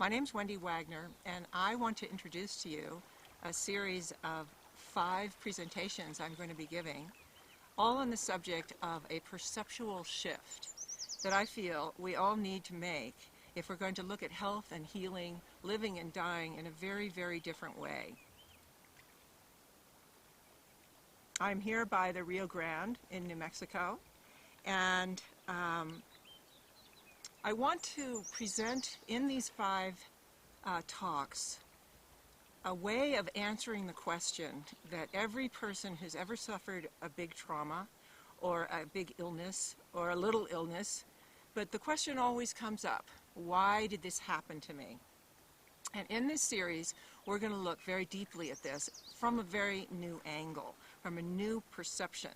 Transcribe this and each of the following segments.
My name's Wendy Wagner, and I want to introduce to you a series of 5 presentations I'm going to be giving, all on the subject of a perceptual shift that I feel we all need to make if we're going to look at health and healing, living and dying in a very, very different way. I'm here by the Rio Grande in New Mexico, and I want to present in these 5 talks a way of answering the question that every person who's ever suffered a big trauma or a big illness or a little illness, but the question always comes up: why did this happen to me? And in this series, we're going to look very deeply at this from a very new angle, from a new perception.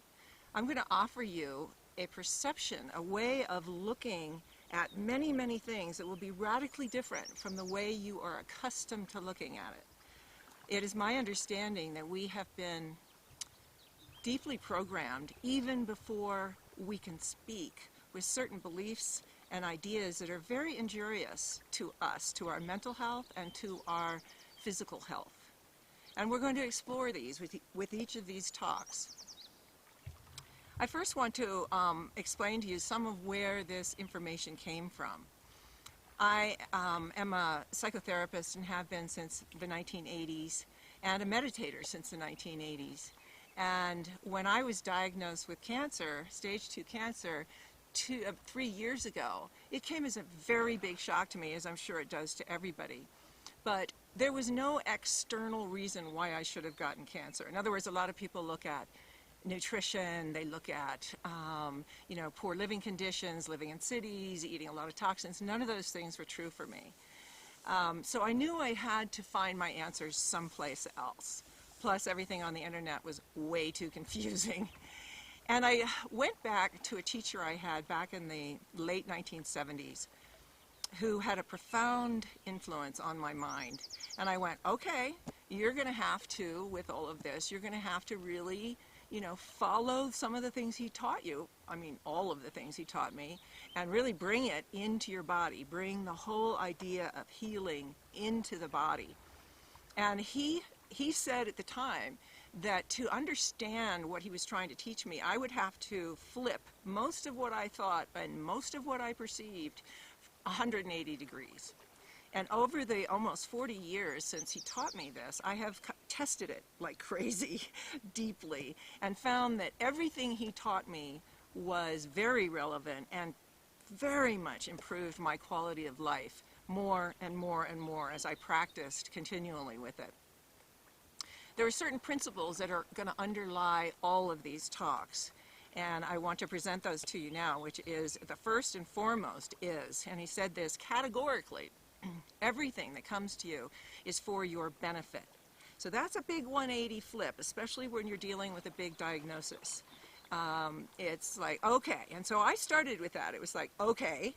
I'm going to offer you a perception, a way of looking at many, many things that will be radically different from the way you are accustomed to looking at it. It is my understanding that we have been deeply programmed, even before we can speak, with certain beliefs and ideas that are very injurious to us, to our mental health and to our physical health. And we're going to explore these with each of these talks. I first want to explain to you some of where this information came from. I am a psychotherapist and have been since the 1980s, and a meditator since the 1980s. And when I was diagnosed with cancer, stage 2 cancer, 3 years ago, it came as a very big shock to me, as I'm sure it does to everybody. But there was no external reason why I should have gotten cancer. In other words, a lot of people look at nutrition, they look at poor living conditions, living in cities, eating a lot of toxins. None of those things were true for me. So I knew I had to find my answers someplace else. Plus, everything on the internet was way too confusing. And I went back to a teacher I had back in the late 1970s who had a profound influence on my mind. And I went, okay, you're going to have to, with all of this, you're going to have to really follow some of the things he taught you, I mean all of the things he taught me, and really bring it into your body, bring the whole idea of healing into the body. And he said at the time that to understand what he was trying to teach me, I would have to flip most of what I thought and most of what I perceived 180 degrees. And over the almost 40 years since he taught me this, I have tested it like crazy, deeply, and found that everything he taught me was very relevant and very much improved my quality of life more and more and more as I practiced continually with it. There are certain principles that are going to underlie all of these talks, and I want to present those to you now, which is the first and foremost is, and he said this categorically, everything that comes to you is for your benefit. So that's a big 180 flip, especially when you're dealing with a big diagnosis. It's like, okay, and so I started with that. It was like, okay,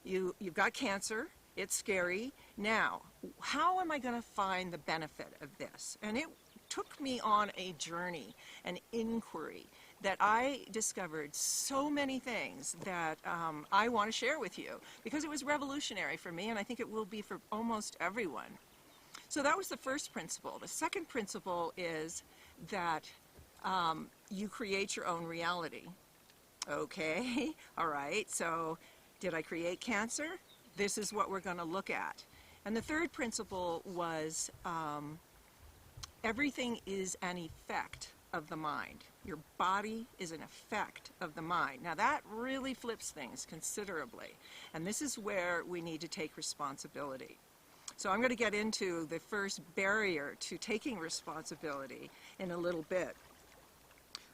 you've got cancer, it's scary. Now, how am I going to find the benefit of this? And it took me on a journey, an inquiry, that I discovered so many things that I want to share with you because it was revolutionary for me, and I think it will be for almost everyone. So that was the first principle. The second principle is that you create your own reality. Okay, all right, so did I create cancer? This is what we're going to look at. And the third principle was everything is an effect of the mind. Your body is an effect of the mind. Now that really flips things considerably, and this is where we need to take responsibility. So I'm going to get into the first barrier to taking responsibility in a little bit.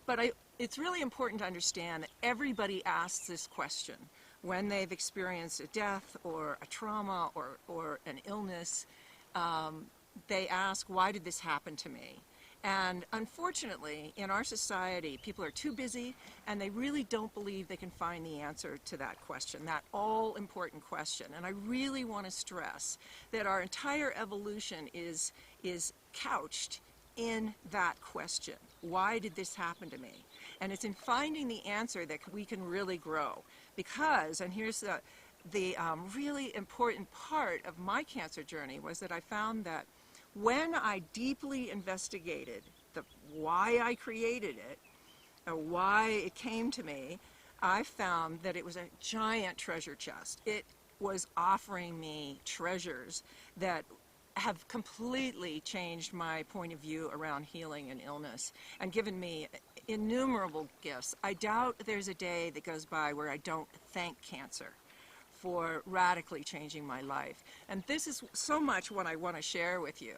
But it's really important to understand that everybody asks this question when they've experienced a death or a trauma or an illness. They ask, why did this happen to me? And unfortunately, in our society, people are too busy and they really don't believe they can find the answer to that question, that all-important question. And I really want to stress that our entire evolution is couched in that question. Why did this happen to me? And it's in finding the answer that we can really grow. Because, and here's the really important part of my cancer journey was that I found that when I deeply investigated why I created it, or why it came to me, I found that it was a giant treasure chest. It was offering me treasures that have completely changed my point of view around healing and illness and given me innumerable gifts. I doubt there's a day that goes by where I don't thank cancer for radically changing my life. And this is so much what I want to share with you.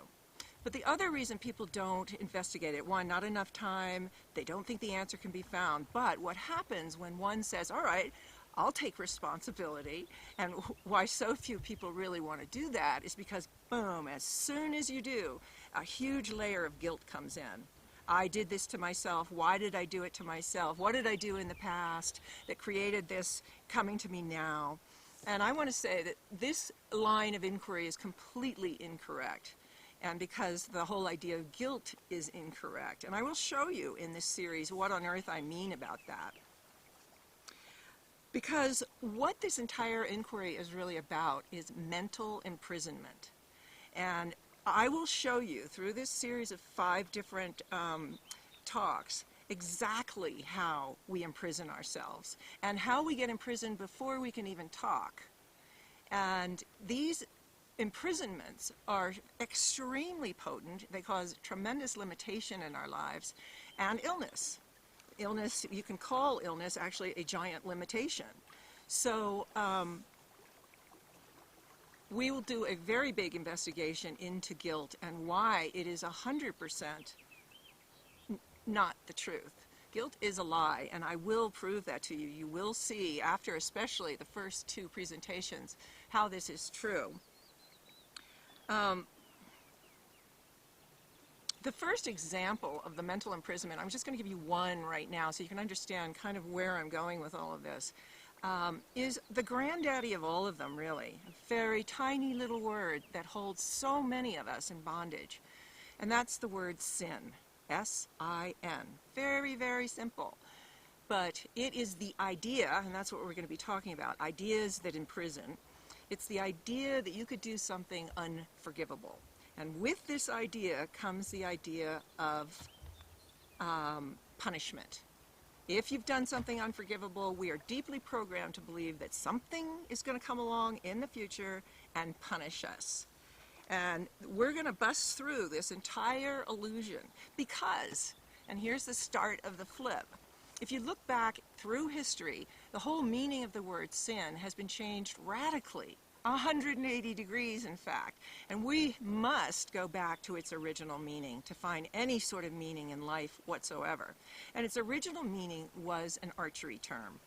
But the other reason people don't investigate it, one, not enough time, they don't think the answer can be found. But what happens when one says, all right, I'll take responsibility, and why so few people really want to do that is because, boom, as soon as you do, a huge layer of guilt comes in. I did this to myself. Why did I do it to myself? What did I do in the past that created this coming to me now? And I want to say that this line of inquiry is completely incorrect. And because the whole idea of guilt is incorrect. And I will show you in this series what on earth I mean about that. Because what this entire inquiry is really about is mental imprisonment. And I will show you through this series of 5 different talks exactly how we imprison ourselves and how we get imprisoned before we can even talk. And these imprisonments are extremely potent. They cause tremendous limitation in our lives and illness. Illness, you can call illness actually a giant limitation. So we will do a very big investigation into guilt and why it is 100% not the truth. Guilt is a lie, and I will prove that to you. You will see, after especially the first 2 presentations, how this is true. The first example of the mental imprisonment, I'm just going to give you one right now so you can understand kind of where I'm going with all of this, is the granddaddy of all of them, really. A very tiny little word that holds so many of us in bondage. And that's the word sin. S-I-N. Very, very simple. But it is the idea, and that's what we're going to be talking about, ideas that imprison. It's the idea that you could do something unforgivable. And with this idea comes the idea of punishment. If you've done something unforgivable, we are deeply programmed to believe that something is going to come along in the future and punish us. And we're going to bust through this entire illusion because, and here's the start of the flip, if you look back through history, the whole meaning of the word sin has been changed radically, 180 degrees in fact, and we must go back to its original meaning to find any sort of meaning in life whatsoever. And its original meaning was an archery term,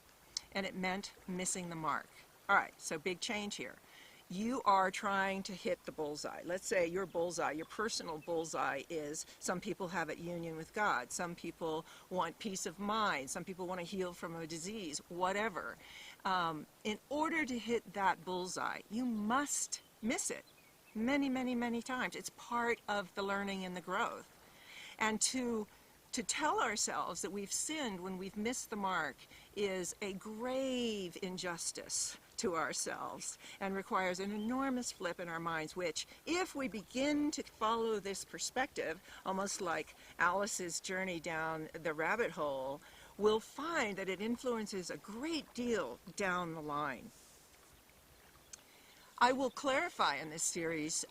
and it meant missing the mark. All right, so big change here. You are trying to hit the bullseye. Let's say your bullseye, your personal bullseye is, some people have it union with God, some people want peace of mind, some people want to heal from a disease, whatever. In order to hit that bullseye, you must miss it many, many, many times. It's part of the learning and the growth. And to tell ourselves that we've sinned when we've missed the mark is a grave injustice to ourselves and requires an enormous flip in our minds, which, if we begin to follow this perspective, almost like Alice's journey down the rabbit hole, we'll find that it influences a great deal down the line. I will clarify in this series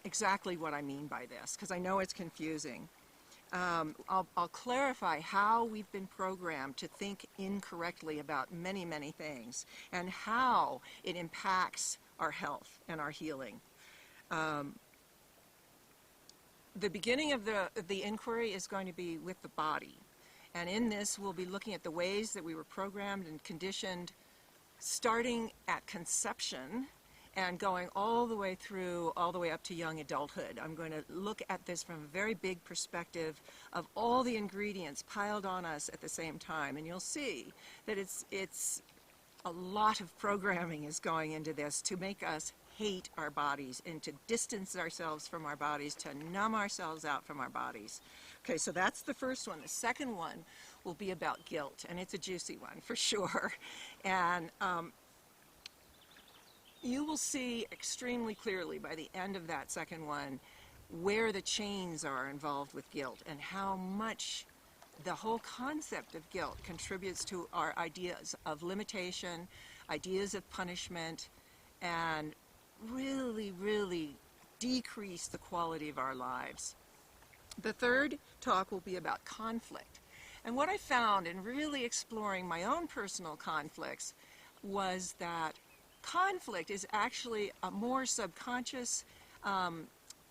exactly what I mean by this, because I know it's confusing. I'll clarify how we've been programmed to think incorrectly about many, many things and how it impacts our health and our healing. The beginning of the inquiry is going to be with the body. And in this, we'll be looking at the ways that we were programmed and conditioned starting at conception and going all the way up to young adulthood. I'm going to look at this from a very big perspective of all the ingredients piled on us at the same time. And you'll see that it's a lot of programming is going into this to make us hate our bodies and to distance ourselves from our bodies, to numb ourselves out from our bodies. Okay, so that's the first one. The second one will be about guilt, and it's a juicy one for sure. And you will see extremely clearly by the end of that second one where the chains are involved with guilt and how much the whole concept of guilt contributes to our ideas of limitation, ideas of punishment, and really, really decrease the quality of our lives. The third talk will be about conflict. And what I found in really exploring my own personal conflicts was that conflict is actually a more subconscious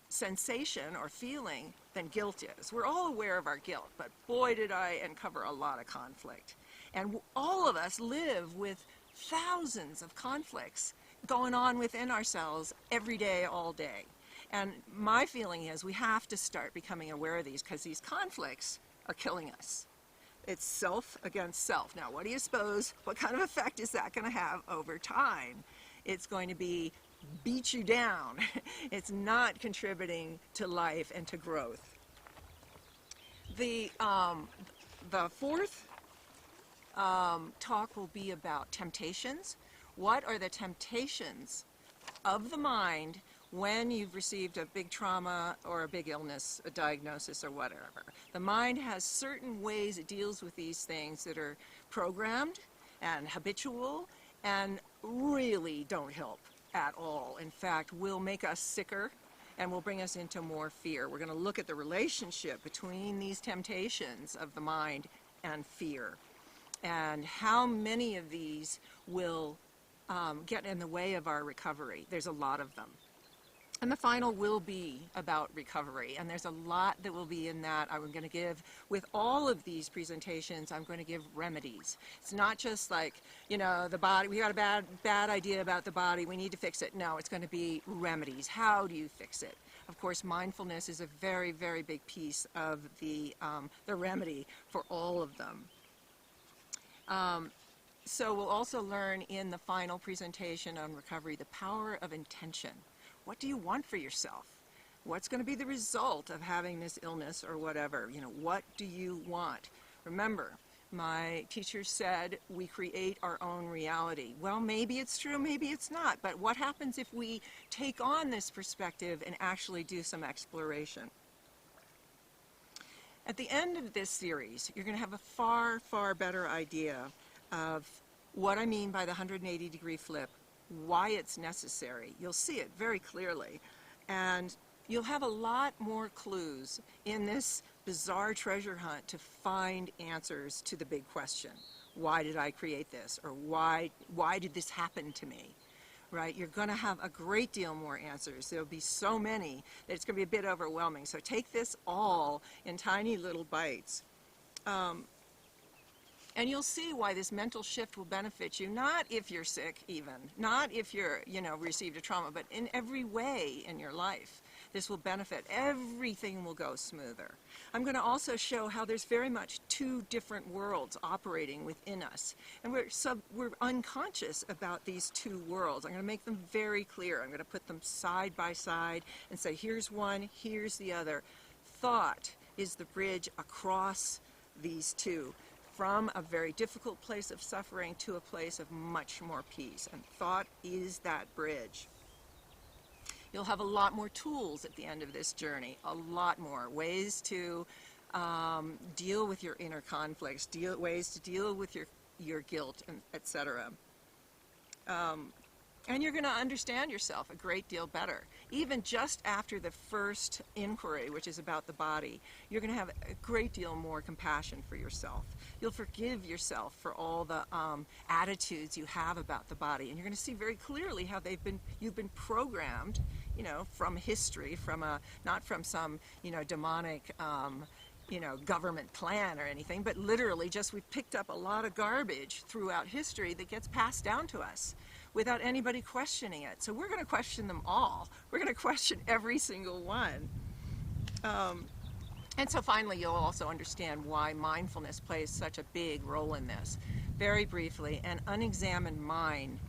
sensation or feeling than guilt is. We're all aware of our guilt, but boy did I uncover a lot of conflict. And all of us live with thousands of conflicts going on within ourselves every day, all day. And my feeling is we have to start becoming aware of these because these conflicts are killing us. It's self against self. Now, what do you suppose, what kind of effect is that going to have over time? It's going to be beat you down. It's not contributing to life and to growth. The fourth talk will be about temptations. What are the temptations of the mind when you've received a big trauma or a big illness, a diagnosis or whatever? The mind has certain ways it deals with these things that are programmed and habitual and really don't help at all. In fact, will make us sicker and will bring us into more fear. We're going to look at the relationship between these temptations of the mind and fear, and how many of these will get in the way of our recovery. There's a lot of them. And the final will be about recovery, and there's a lot that will be in that. I'm going to give, with all of these presentations, I'm going to give remedies. It's not just like, you know, the body, we got a bad idea about the body, we need to fix it. No, it's going to be remedies. How do you fix it? Of course, mindfulness is a very, very big piece of the remedy for all of them. So we'll also learn in the final presentation on recovery the power of intention. What do you want for yourself? What's going to be the result of having this illness or whatever? You know, what do you want? Remember, my teacher said we create our own reality. Well, maybe it's true, maybe it's not. But what happens if we take on this perspective and actually do some exploration? At the end of this series, you're going to have a far, far better idea of what I mean by the 180-degree flip, why it's necessary. You'll see it very clearly, and you'll have a lot more clues in this bizarre treasure hunt to find answers to the big question. Why did I create this? Or why did this happen to me? Right? You're going to have a great deal more answers. There'll be so many that it's going to be a bit overwhelming. So take this all in tiny little bites. And you'll see why this mental shift will benefit you, not if you're sick even, not if you're, received a trauma, but in every way in your life. This will benefit. Everything will go smoother. I'm going to also show how there's very much two different worlds operating within us. And we're unconscious about these two worlds. I'm going to make them very clear. I'm going to put them side by side and say, here's one, here's the other. Thought is the bridge across these two, from a very difficult place of suffering to a place of much more peace. And thought is that bridge. You'll have a lot more tools at the end of this journey, a lot more ways to deal with your inner conflicts, ways to deal with your guilt, and etc. And you're going to understand yourself a great deal better. Even just after the first inquiry, which is about the body, you're going to have a great deal more compassion for yourself. You'll forgive yourself for all the attitudes you have about the body, and you're going to see very clearly how you've been programmed, from history, not from some, demonic, government plan or anything, but literally just we've picked up a lot of garbage throughout history that gets passed down to us without anybody questioning it. So we're going to question them all. We're going to question every single one. And so finally, you'll also understand why mindfulness plays such a big role in this. Very briefly, an unexamined mind,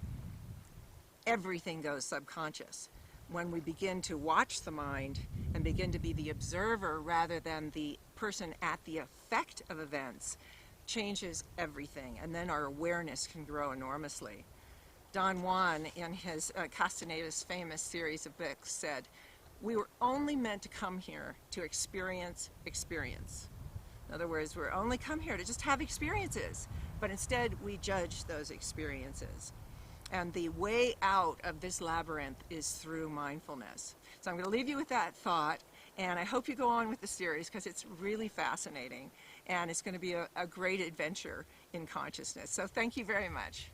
everything goes subconscious. When we begin to watch the mind and begin to be the observer rather than the person at the effect of events, changes everything, and then our awareness can grow enormously. Don Juan, in his Castaneda's famous series of books, said, "We were only meant to come here to experience experience." In other words, we're only come here to just have experiences, but instead we judge those experiences. And the way out of this labyrinth is through mindfulness. So I'm going to leave you with that thought, and I hope you go on with the series because it's really fascinating, and it's going to be a great adventure in consciousness. So thank you very much.